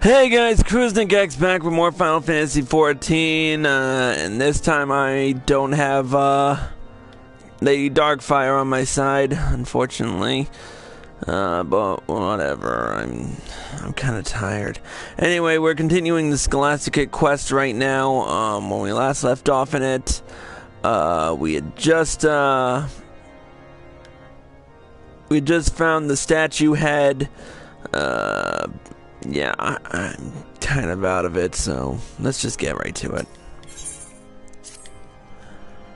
Hey guys, CruiseNickX back with more Final Fantasy XIV, and this time I don't have, Lady Darkfire on my side, unfortunately, but whatever, I'm kinda tired. Anyway, we're continuing the Scholastic quest right now. When we last left off in it, we had just found the statue head. Yeah, I'm kind of out of it, so let's just get right to it.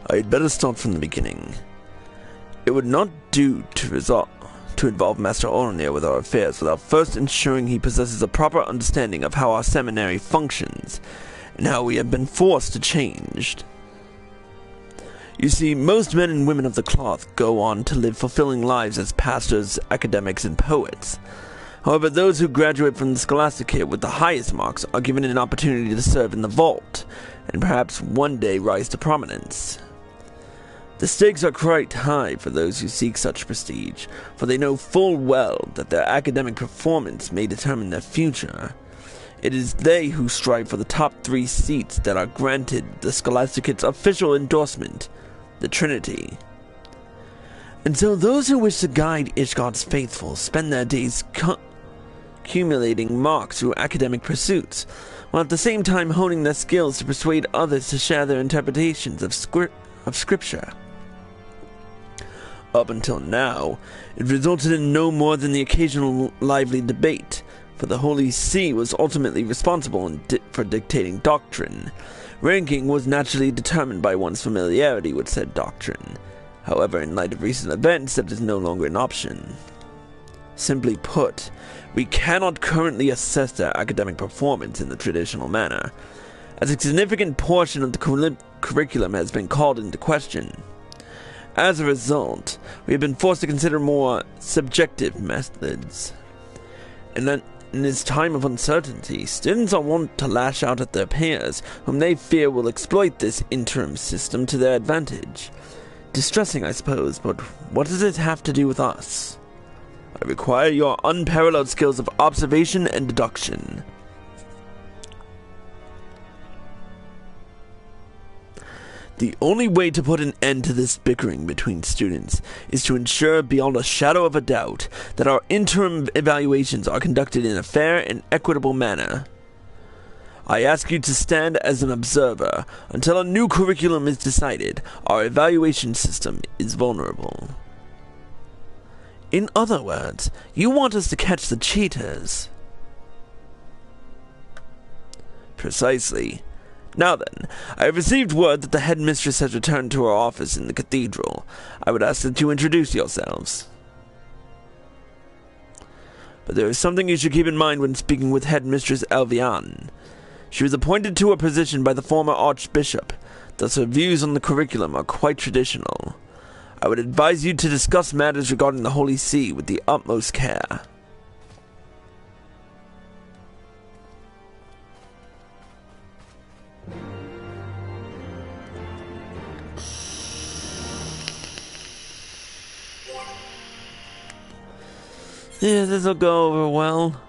I'd better start from the beginning. It would not do to involve Master Ornir with our affairs without first ensuring he possesses a proper understanding of how our seminary functions, and how we have been forced to change. You see, most men and women of the cloth go on to live fulfilling lives as pastors, academics, and poets. However, those who graduate from the Scholastic with the highest marks are given an opportunity to serve in the vault, and perhaps one day rise to prominence. The stakes are quite high for those who seek such prestige, for they know full well that their academic performance may determine their future. It is they who strive for the top 3 seats that are granted the Scholastic's official endorsement, the Trinity. And so those who wish to guide Ishgard's faithful spend their days accumulating marks through academic pursuits, while at the same time honing their skills to persuade others to share their interpretations of scripture. Up until now, it resulted in no more than the occasional lively debate, for the Holy See was ultimately responsible for dictating doctrine. Ranking was naturally determined by one's familiarity with said doctrine. However, in light of recent events, that is no longer an option. Simply put, we cannot currently assess their academic performance in the traditional manner, as a significant portion of the curriculum has been called into question. As a result, we have been forced to consider more subjective methods. And then, in this time of uncertainty, students are wont to lash out at their peers, whom they fear will exploit this interim system to their advantage. Distressing, I suppose, but what does it have to do with us? I require your unparalleled skills of observation and deduction. The only way to put an end to this bickering between students is to ensure beyond a shadow of a doubt that our interim evaluations are conducted in a fair and equitable manner. I ask you to stand as an observer until a new curriculum is decided. Our evaluation system is vulnerable. In other words, you want us to catch the cheaters. Precisely. Now then, I have received word that the headmistress has returned to her office in the cathedral. I would ask that you introduce yourselves. But there is something you should keep in mind when speaking with Headmistress Elviane. She was appointed to her position by the former Archbishop, thus her views on the curriculum are quite traditional. I would advise you to discuss matters regarding the Holy See with the utmost care. Yeah, this'll go over well.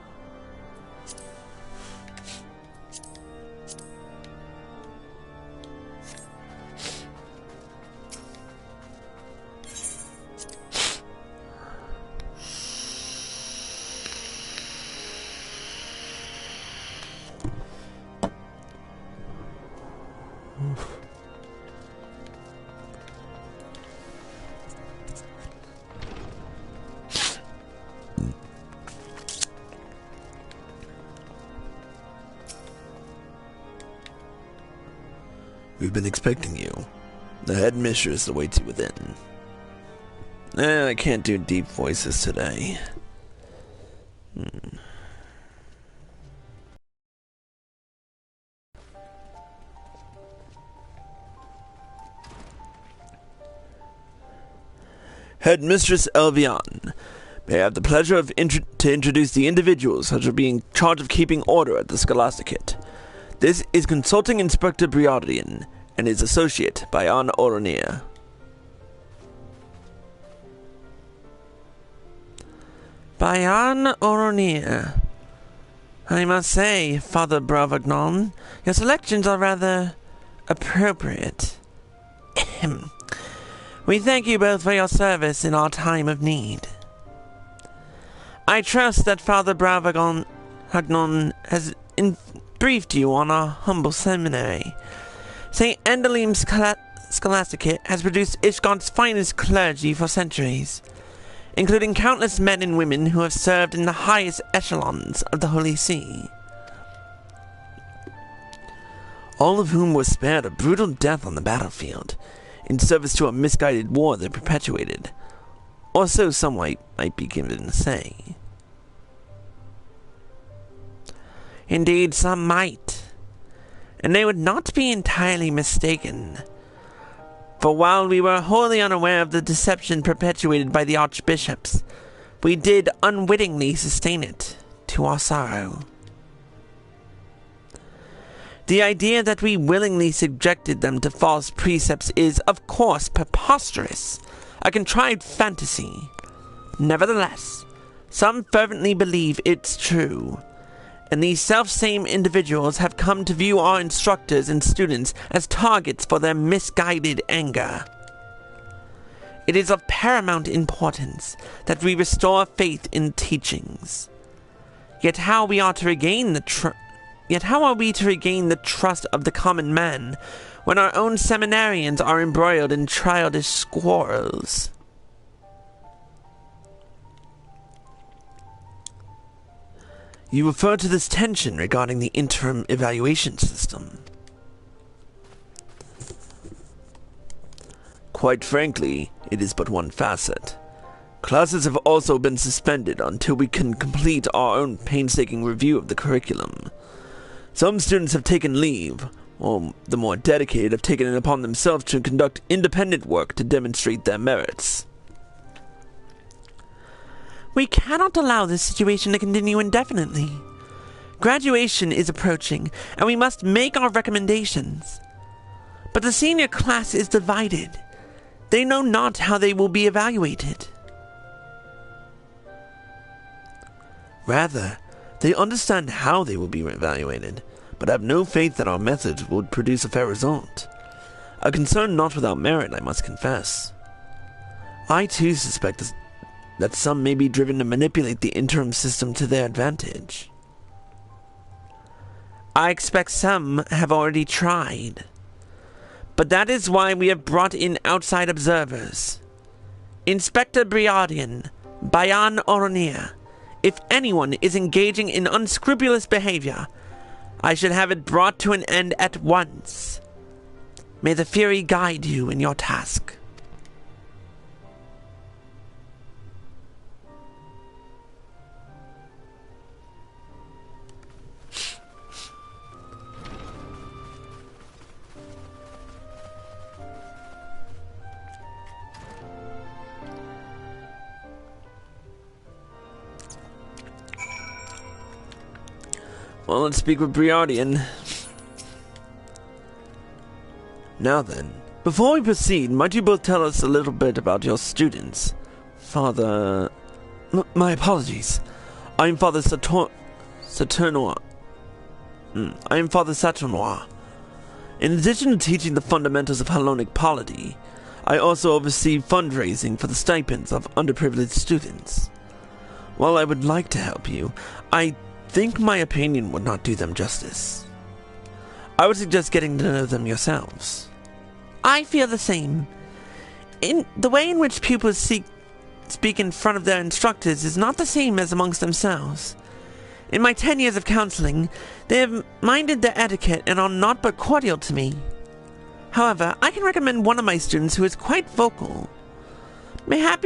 We've been expecting you. The headmistress awaits you within. I can't do deep voices today. Headmistress Elviane, may I have the pleasure of to introduce the individuals who are being charged of keeping order at the Scholasticate. This is Consulting Inspector Briardian and his associate, Bayan Oronier. Bayan Oronier. I must say, Father Bravagnon, your selections are rather appropriate. We thank you both for your service in our time of need. I trust that Father Bravagnon has briefed you on our humble seminary. St. Endelim's Scholasticate has produced Ishgard's finest clergy for centuries, including countless men and women who have served in the highest echelons of the Holy See. All of whom were spared a brutal death on the battlefield, in service to a misguided war they perpetuated, or so some might be given to say. Indeed, some might, and they would not be entirely mistaken. For while we were wholly unaware of the deception perpetuated by the archbishops, we did unwittingly sustain it, to our sorrow. The idea that we willingly subjected them to false precepts is, of course, preposterous, a contrived fantasy. Nevertheless, some fervently believe it's true, and these self-same individuals have come to view our instructors and students as targets for their misguided anger. It is of paramount importance that we restore faith in teachings. Yet how are we to regain the trust of the common man when our own seminarians are embroiled in childish quarrels? You refer to this tension regarding the interim evaluation system. Quite frankly, it is but one facet. Classes have also been suspended until we can complete our own painstaking review of the curriculum. Some students have taken leave, while the more dedicated have taken it upon themselves to conduct independent work to demonstrate their merits. We cannot allow this situation to continue indefinitely. Graduation is approaching, and we must make our recommendations. But the senior class is divided. They know not how they will be evaluated. Rather, they understand how they will be evaluated, but have no faith that our methods will produce a fair result. A concern not without merit, I must confess. I too suspect that some may be driven to manipulate the interim system to their advantage. I expect some have already tried. But that is why we have brought in outside observers. Inspector Briardian, Bayan Oronir. If anyone is engaging in unscrupulous behavior, I should have it brought to an end at once. May the Fury guide you in your task. Well, let's speak with Briardian. Now then, before we proceed, might you both tell us a little bit about your students? Father... my apologies. I am Father Saturnois. I am Father Saturnois. In addition to teaching the fundamentals of Hellenic polity, I also oversee fundraising for the stipends of underprivileged students. While I would like to help you, I think my opinion would not do them justice. I would suggest getting to know them yourselves. I feel the same. In the way in which pupils speak in front of their instructors is not the same as amongst themselves. In my 10 years of counseling, they have minded their etiquette and are not but cordial to me. However, I can recommend one of my students who is quite vocal. Mayhap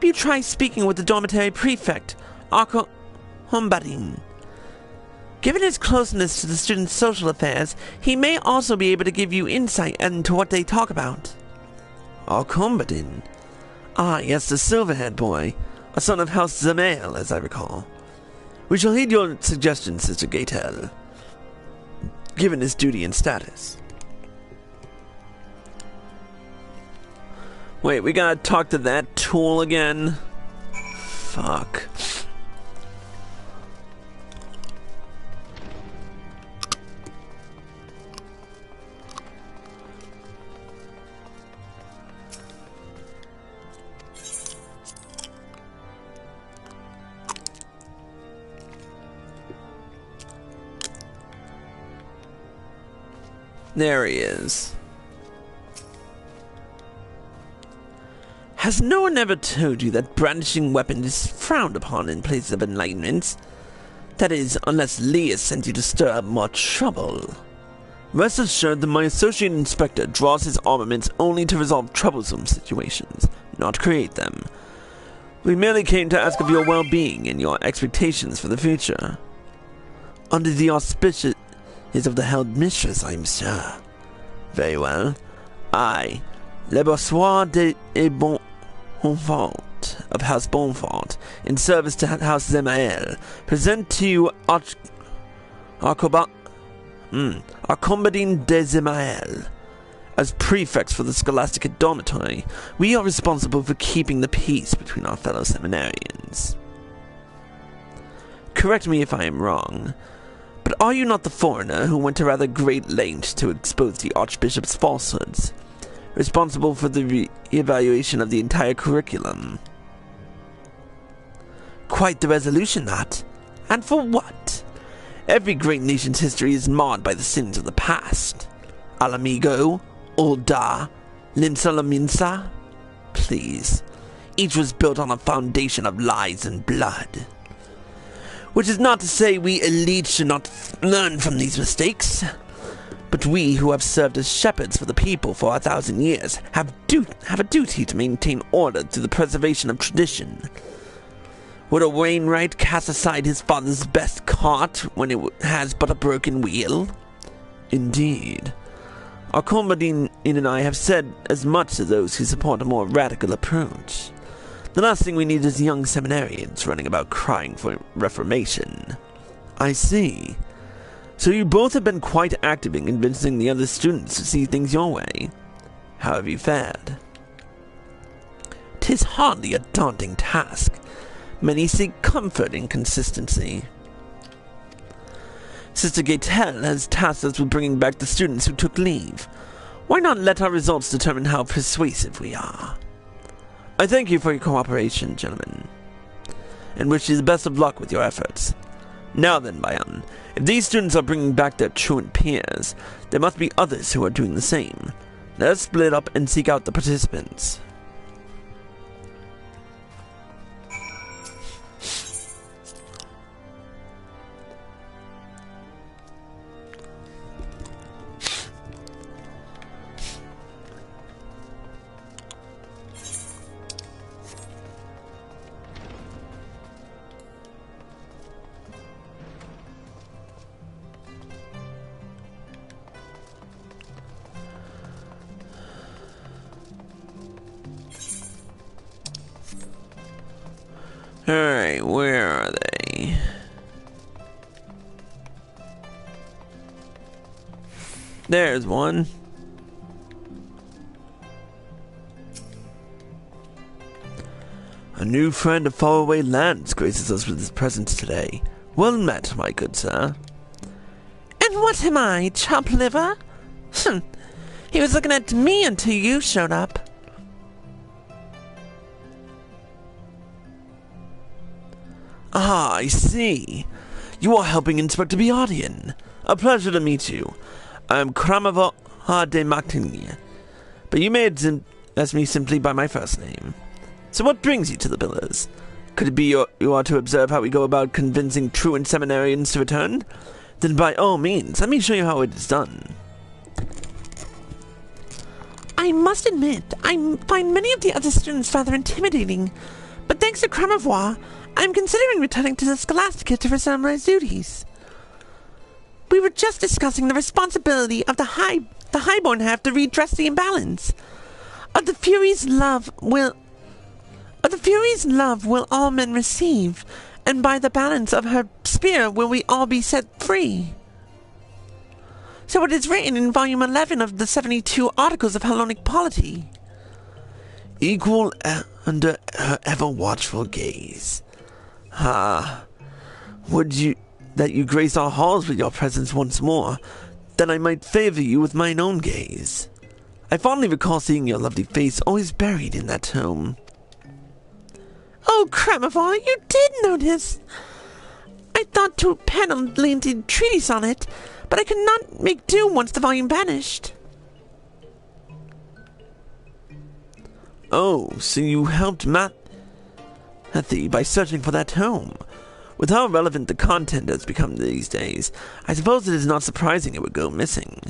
you try speaking with the dormitory prefect, Arco Humbadin. Given his closeness to the students' social affairs, he may also be able to give you insight into what they talk about. Arcombadin? Ah, yes, the silver-haired boy, a son of House Zamael, as I recall. We shall heed your suggestion, Sister Gatel, given his duty and status. Wait, we gotta talk to that tool again? Fuck. There he is. Has no one ever told you that brandishing weapons is frowned upon in places of enlightenment? That is, unless Lee has sent you to stir up more trouble. Rest assured that my associate inspector draws his armaments only to resolve troublesome situations, not create them. We merely came to ask of your well-being and your expectations for the future. Under the auspices of the held mistress, I'm sure. Very well. I, Le Bourgeois de Bonfort of House Bonfort, in service to House Zemael, present to you Arcombadine de Zemael. As prefects for the Scholastic Dormitory, we are responsible for keeping the peace between our fellow seminarians. Correct me if I am wrong, but are you not the foreigner who went to rather great lengths to expose the Archbishop's falsehoods, responsible for the re-evaluation of the entire curriculum? Quite the resolution, that. And for what? Every great nation's history is marred by the sins of the past. Alamigo, Ulda, Linsalaminsa. Please. Each was built on a foundation of lies and blood. Which is not to say we elites should not learn from these mistakes. But we who have served as shepherds for the people for 1,000 years have a duty to maintain order through the preservation of tradition. Would a Wainwright cast aside his father's best cart when it has but a broken wheel? Indeed. Our Arcombadine and I have said as much to those who support a more radical approach. The last thing we need is young seminarians running about crying for reformation. I see. So you both have been quite active in convincing the other students to see things your way. How have you fared? 'Tis hardly a daunting task. Many seek comfort in consistency. Sister Gaetel has tasked us with bringing back the students who took leave. Why not let our results determine how persuasive we are? I thank you for your cooperation, gentlemen, and wish you the best of luck with your efforts. Now then, Bayan, if these students are bringing back their truant peers, there must be others who are doing the same. Let us split up and seek out the participants. Alright, where are they? There's one. A new friend of faraway lands graces us with his presence today. Well met, my good sir. And what am I, chop liver? He was looking at me until you showed up. Ah, I see. You are helping Inspector Biardian. A pleasure to meet you. I am Kramava de Martigny, but you may address me simply by my first name. So what brings you to the Pillars? Could it be you are to observe how we go about convincing truant seminarians to return? Then by all means, let me show you how it is done. I must admit, I find many of the other students rather intimidating, but thanks to Kramavois, I'm considering returning to the Scholastica to resume my duties. We were just discussing the responsibility of the Highborn have to redress the imbalance. Of the Fury's love will all men receive, and by the balance of her spear will we all be set free. So it is written in volume 11 of the 72 Articles of Hellenic Polity. Equal under her ever-watchful gaze. Would you that you grace our halls with your presence once more, then I might favor you with mine own gaze. I fondly recall seeing your lovely face always buried in that tome. Oh, Kramavois, you did notice! I thought to pen a lengthy treatise on it, but I could not make do once the volume vanished. Oh, so you helped Matthew by searching for that tome. With how relevant the content has become these days, I suppose it is not surprising it would go missing.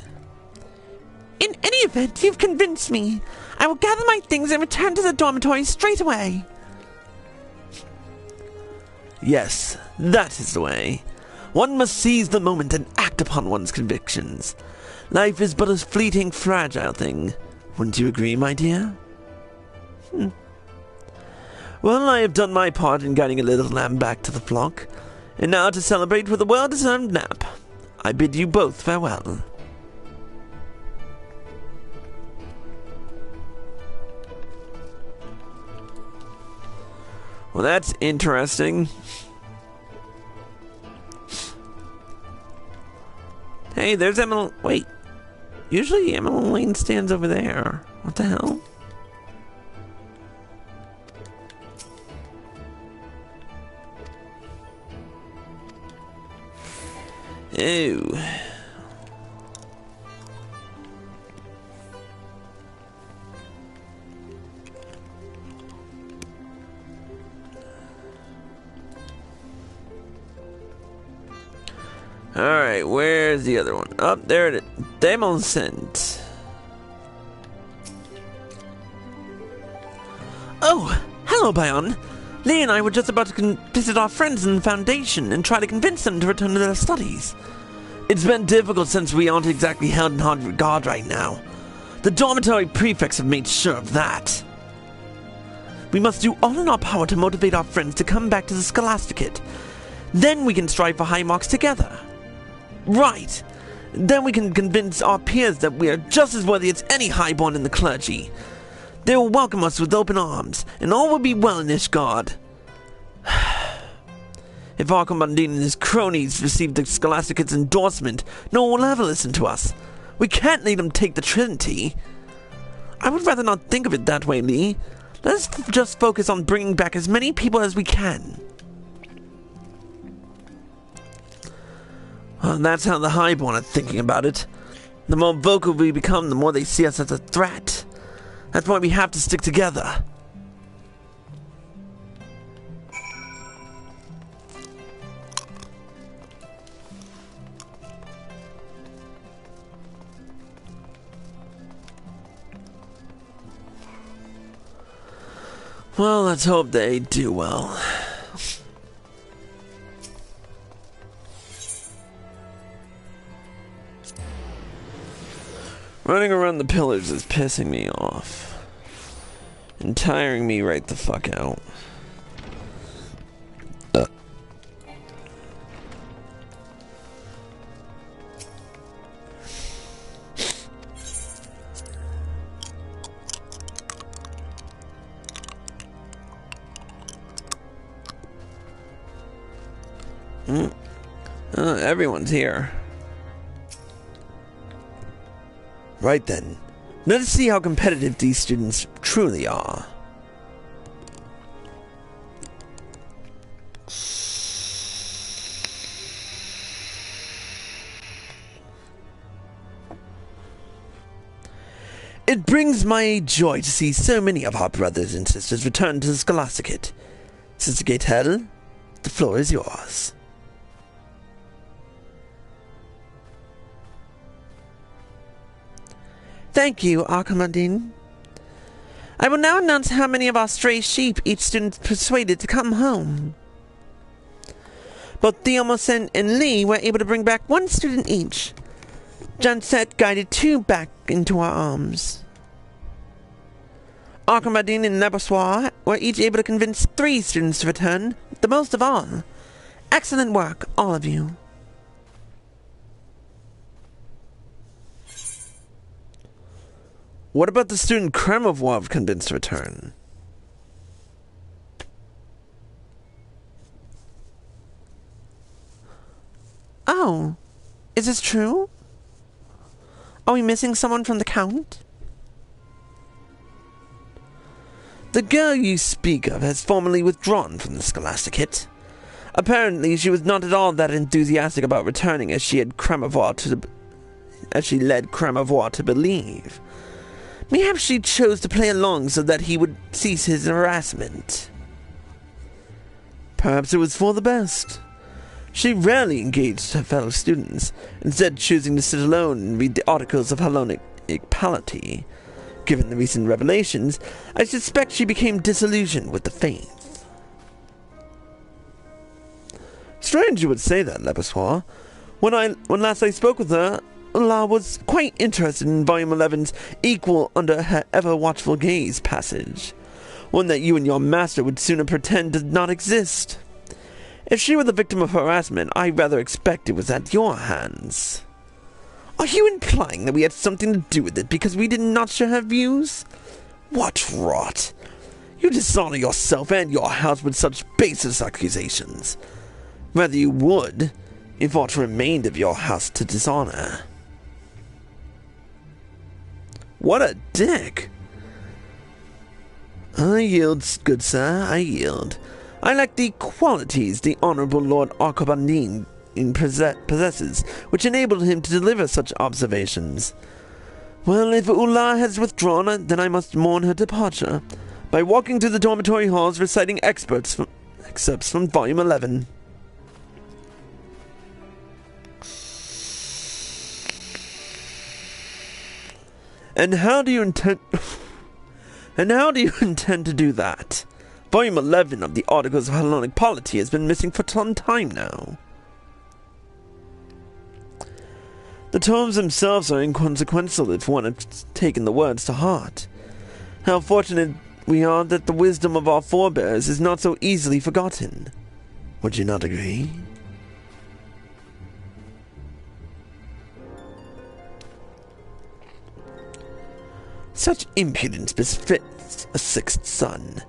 In any event, you've convinced me. I will gather my things and return to the dormitory straight away. Yes, that is the way. One must seize the moment and act upon one's convictions. Life is but a fleeting, fragile thing. Wouldn't you agree, my dear? Well, I have done my part in guiding a little lamb back to the flock, and now to celebrate with a well-deserved nap. I bid you both farewell. Well, that's interesting. Hey, there's Emily. Wait. Usually Emily Lane stands over there. What the hell? Ew. Alright, where's the other one? Oh, there it is. Demon Scent. Oh, hello, Bayon. Lee and I were just about to visit our friends in the Foundation and try to convince them to return to their studies. It's been difficult since we aren't exactly held in high regard right now. The dormitory prefects have made sure of that. We must do all in our power to motivate our friends to come back to the Scholasticate. Then we can strive for high marks together. Right. Then we can convince our peers that we are just as worthy as any highborn in the clergy. They will welcome us with open arms, and all will be well in Ishgard. If Archimandrine and his cronies receive the Scholasticate's endorsement, no one will ever listen to us. We can't let them take the Trinity. I would rather not think of it that way, Lee. Let's just focus on bringing back as many people as we can. Well, that's how the Highborn are thinking about it. The more vocal we become, the more they see us as a threat. That's why we have to stick together. Well, let's hope they do well. Running around the pillars is pissing me off. And tiring me right the fuck out. Everyone's here. Right then, let us see how competitive these students truly are. It brings my joy to see so many of our brothers and sisters return to the Scholasticate. Sister Gatel, the floor is yours. Thank you, Archimandrine. I will now announce how many of our stray sheep each student persuaded to come home. Both Theomosen and Lee were able to bring back one student each. Janset guided 2 back into our arms. Archimandrine and Heavensward were each able to convince 3 students to return, the most of all. Excellent work, all of you. What about the student Kremovwar convinced to return? Oh, is this true? Are we missing someone from the count? The girl you speak of has formally withdrawn from the Scholasticate. Apparently, she was not at all that enthusiastic about returning as she led Kremavois to believe. Perhaps she chose to play along so that he would cease his harassment. Perhaps it was for the best. She rarely engaged her fellow students, instead choosing to sit alone and read the articles of Hellenic polity. Given the recent revelations, I suspect she became disillusioned with the faith. Strange you would say that, Lebesoir. When last I spoke with her, Ulla was quite interested in Volume 11's equal under her ever-watchful gaze passage, one that you and your master would sooner pretend did not exist. If she were the victim of harassment, I rather expect it was at your hands. Are you implying that we had something to do with it because we did not share her views? What rot! You dishonor yourself and your house with such baseless accusations. Rather you would, if aught remained of your house to dishonor. What a dick! I yield, good sir, I yield. I lack the qualities the Honorable Lord Arcobandine possesses, which enabled him to deliver such observations. Well, if Ulla has withdrawn, then I must mourn her departure by walking through the dormitory halls reciting excerpts from Volume 11. And how do you intend to do that? Volume 11 of the Articles of Hellenic Polity has been missing for some time now. The tomes themselves are inconsequential if one has taken the words to heart. How fortunate we are that the wisdom of our forebears is not so easily forgotten. Would you not agree? Such impudence befits a sixth son.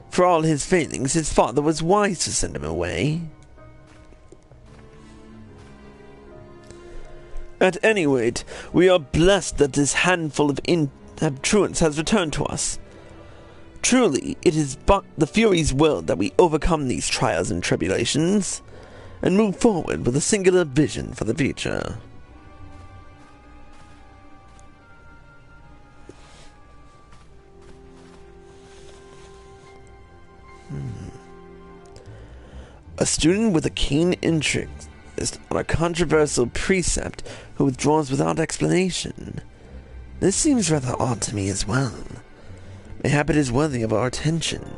For all his failings, his father was wise to send him away. At any rate, we are blessed that this handful of truants has returned to us. Truly, it is but the Fury's will that we overcome these trials and tribulations, and move forward with a singular vision for the future. A student with a keen interest on a controversial precept who withdraws without explanation. This seems rather odd to me as well. Mayhap it is worthy of our attention.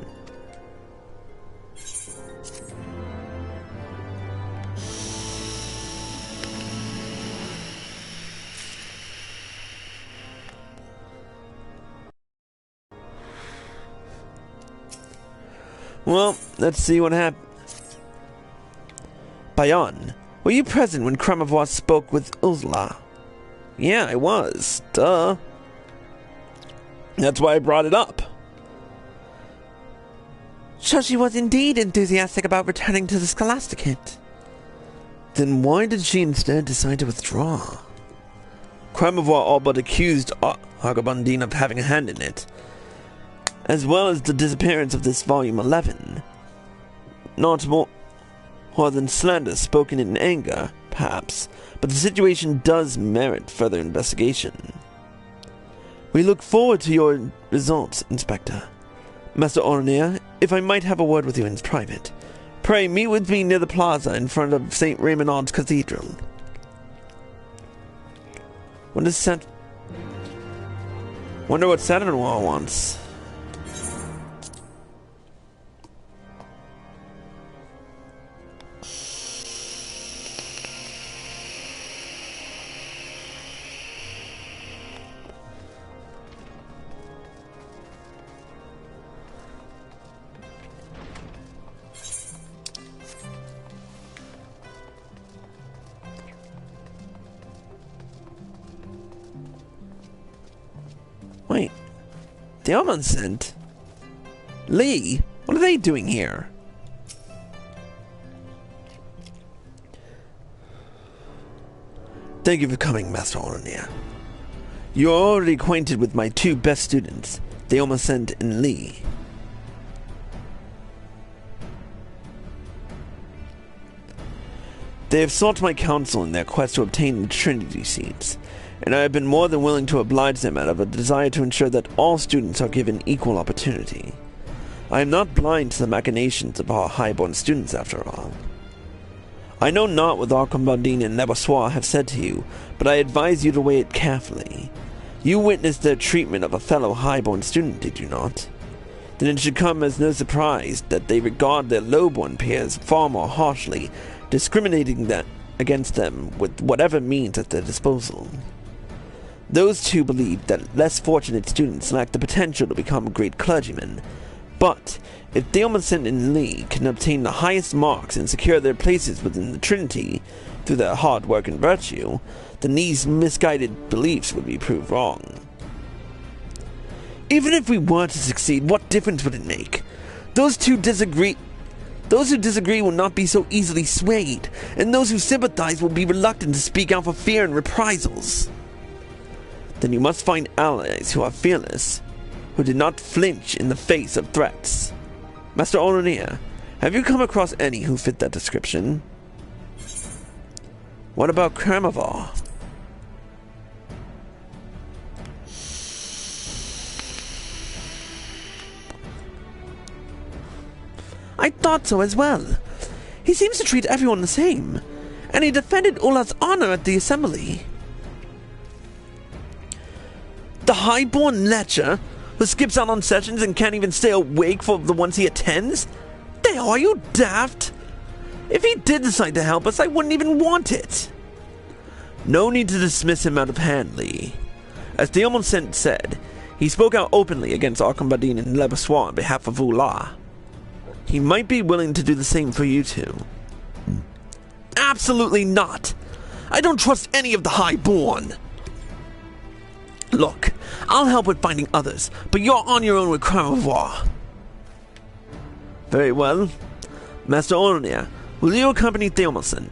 Well, let's see what happens. Bayon, were you present when Kremavois spoke with Ulla? Yeah, I was. Duh. That's why I brought it up. So she was indeed enthusiastic about returning to the Scholasticate. Then why did she instead decide to withdraw? Kremavois all but accused Arcobandine of having a hand in it, as well as the disappearance of this Volume 11. Not more than slander spoken in anger, perhaps, but the situation does merit further investigation. We look forward to your results, Inspector. Master Ornier, if I might have a word with you in private, pray meet with me near the plaza in front of St. Raymond's Cathedral. What is that? Wonder what Saturn wants. Wait, the Omen sent? Lee, what are they doing here? Thank you for coming, Master Ornia. You are already acquainted with my two best students, the Omascent and Lee. They have sought my counsel in their quest to obtain the Trinity seats, and I have been more than willing to oblige them out of a desire to ensure that all students are given equal opportunity. I am not blind to the machinations of our highborn students, after all. I know not what Arcambardine and Levasseur have said to you, but I advise you to weigh it carefully. You witnessed their treatment of a fellow highborn student, did you not? Then it should come as no surprise that they regard their lowborn peers far more harshly, discriminating against them with whatever means at their disposal. Those two believe that less fortunate students lack the potential to become great clergymen, but if Théomanson and Lee can obtain the highest marks and secure their places within the Trinity through their hard work and virtue, then these misguided beliefs would be proved wrong. Even if we were to succeed, what difference would it make? Those who disagree will not be so easily swayed, and those who sympathize will be reluctant to speak out for fear and reprisals. Then you must find allies who are fearless, who did not flinch in the face of threats. Master Olanier, have you come across any who fit that description? What about Kramavar? I thought so as well. He seems to treat everyone the same, and he defended Ula's honor at the assembly. The highborn lecher, who skips out on sessions and can't even stay awake for the ones he attends? Dale, are you daft? If he did decide to help us, I wouldn't even want it. No need to dismiss him out of hand, Lee. As Théomanson said, he spoke out openly against Arcambardine and Levasseur on behalf of Ula. He might be willing to do the same for you two. Absolutely not. I don't trust any of the highborn. Look, I'll help with finding others, but you're on your own with Kramavar. Very well. Master Olanier, will you accompany Théomanson?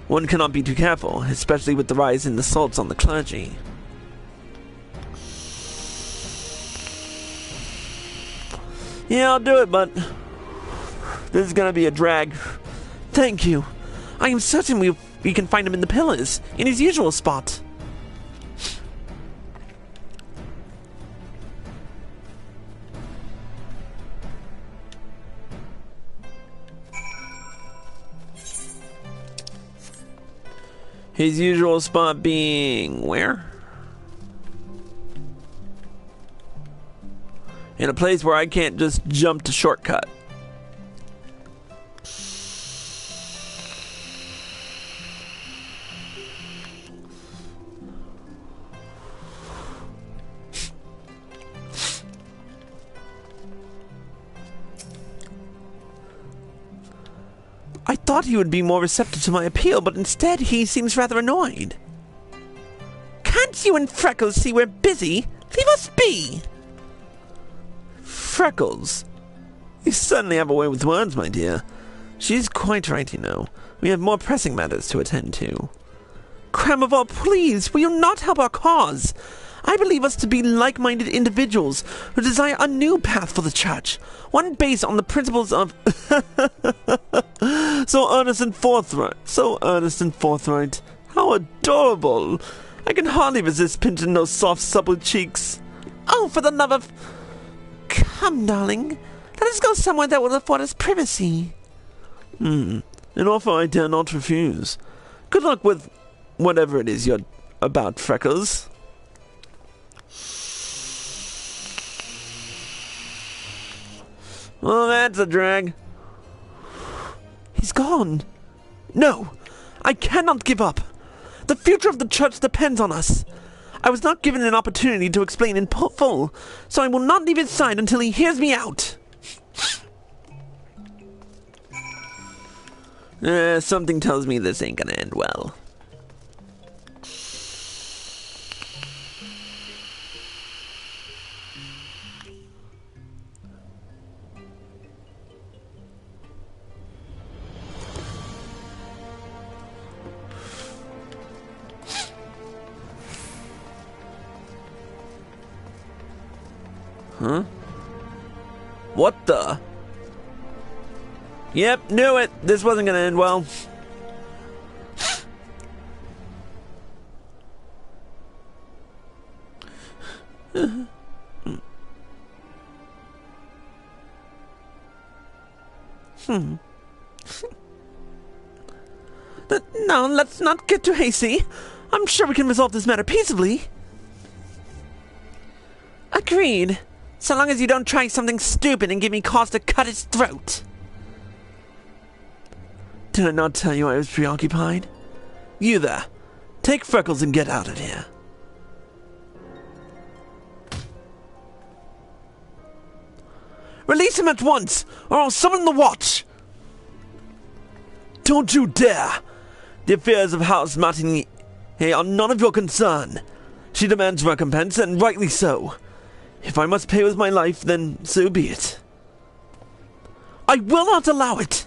One cannot be too careful, especially with the rise in assaults on the clergy. Yeah, I'll do it, but this is gonna be a drag. Thank you. I am certain we can find him in the pillars, in his usual spot. His usual spot being where? In a place where I can't just jump to shortcut. I thought he would be more receptive to my appeal, but instead he seems rather annoyed. Can't you and Freckles see we're busy? Leave us be! Freckles? You certainly have a way with words, my dear. She's quite right, you know. We have more pressing matters to attend to. Kramavar, please, will you not help our cause? I believe us to be like-minded individuals who desire a new path for the church, one based on the principles of so earnest and forthright. So earnest and forthright. How adorable. I can hardly resist pinching those soft, supple cheeks. Oh, for the love of... Come, darling. Let us go somewhere that will afford us privacy. An offer I dare not refuse. Good luck with whatever it is you're about, Freckles. Well, that's a drag. He's gone. No, I cannot give up. The future of the church depends on us. I was not given an opportunity to explain in full, so I will not leave his side until he hears me out. Something tells me this ain't gonna end well. Huh? What the? Yep, knew it. This wasn't gonna end well. No, let's not get too hasty. I'm sure we can resolve this matter peaceably. Agreed. So long as you don't try something stupid and give me cause to cut his throat. Did I not tell you I was preoccupied? You there. Take Freckles and get out of here. Release him at once, or I'll summon the watch! Don't you dare! The affairs of House Martigny are none of your concern. She demands recompense, and rightly so. If I must pay with my life, then so be it. I will not allow it!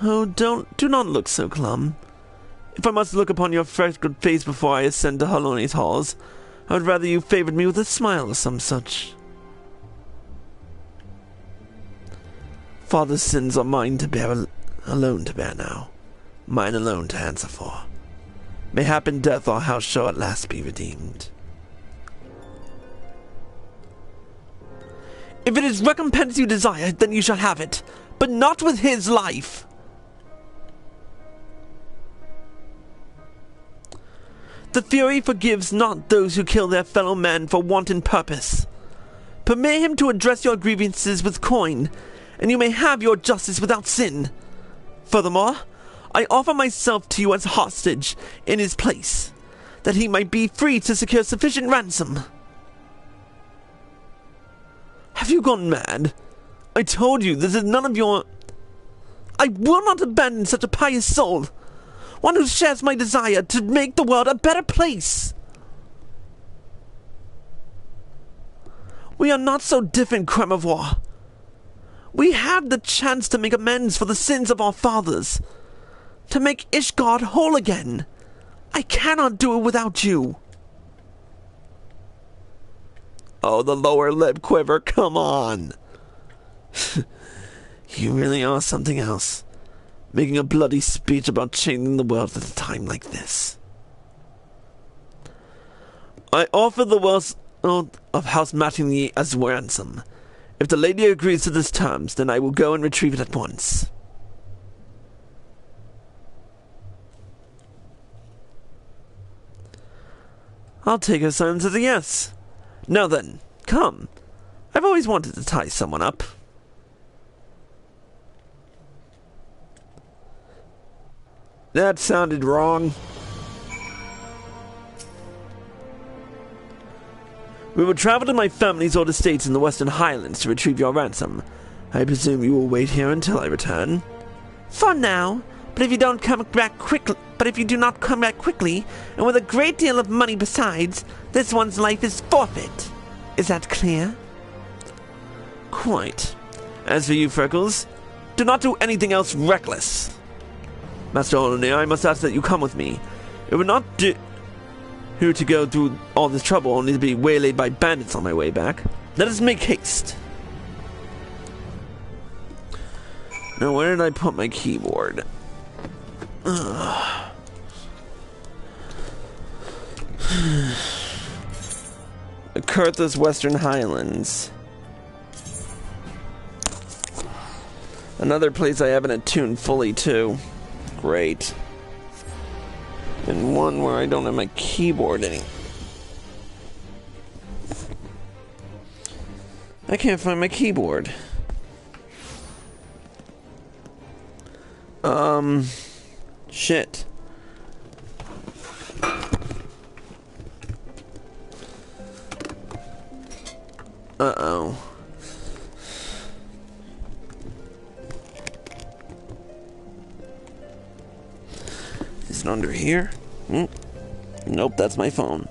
Oh, do not look so glum. If I must look upon your freckled face before I ascend to Haloni's halls, I would rather you favored me with a smile or some such. Father's sins are mine to bear, alone to bear now. Mine alone to answer for. Mayhap in death our house shall at last be redeemed. If it is recompense you desire, then you shall have it, but not with his life. The Fury forgives not those who kill their fellow man for wanton purpose. Permit him to address your grievances with coin, and you may have your justice without sin. Furthermore, I offer myself to you as hostage in his place, that he might be free to secure sufficient ransom. Have you gone mad? I told you this is none of your... I will not abandon such a pious soul, one who shares my desire to make the world a better place. We are not so different, Cremavois. We have the chance to make amends for the sins of our fathers, to make Ishgard whole again. I cannot do it without you. Oh, the lower lip quiver, come on. You really are something else, making a bloody speech about changing the world at a time like this. I offer the wealth of House Martigny as ransom. If the lady agrees to these terms, then I will go and retrieve it at once. I'll take her silence as a yes. Now then, come. I've always wanted to tie someone up. That sounded wrong. We will travel to my family's old estates in the Western Highlands to retrieve your ransom. I presume you will wait here until I return? For now, but if you do not come back quickly, and with a great deal of money besides, this one's life is forfeit. Is that clear? Quite. As for you, Freckles, do not do anything else reckless. Master Olnir, I must ask that you come with me. It would not do to go through all this trouble only to be waylaid by bandits on my way back. Let us make haste. Now, where did I put my keyboard? Kurtha's Western Highlands. Another place I haven't attuned fully to. Great. And one where I don't have my keyboard anymore. I can't find my keyboard. Shit. Uh-oh. Is it under here? Nope, that's my phone.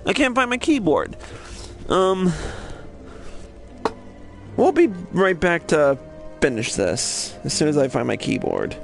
I can't find my keyboard. We'll be right back to finish this as soon as I find my keyboard.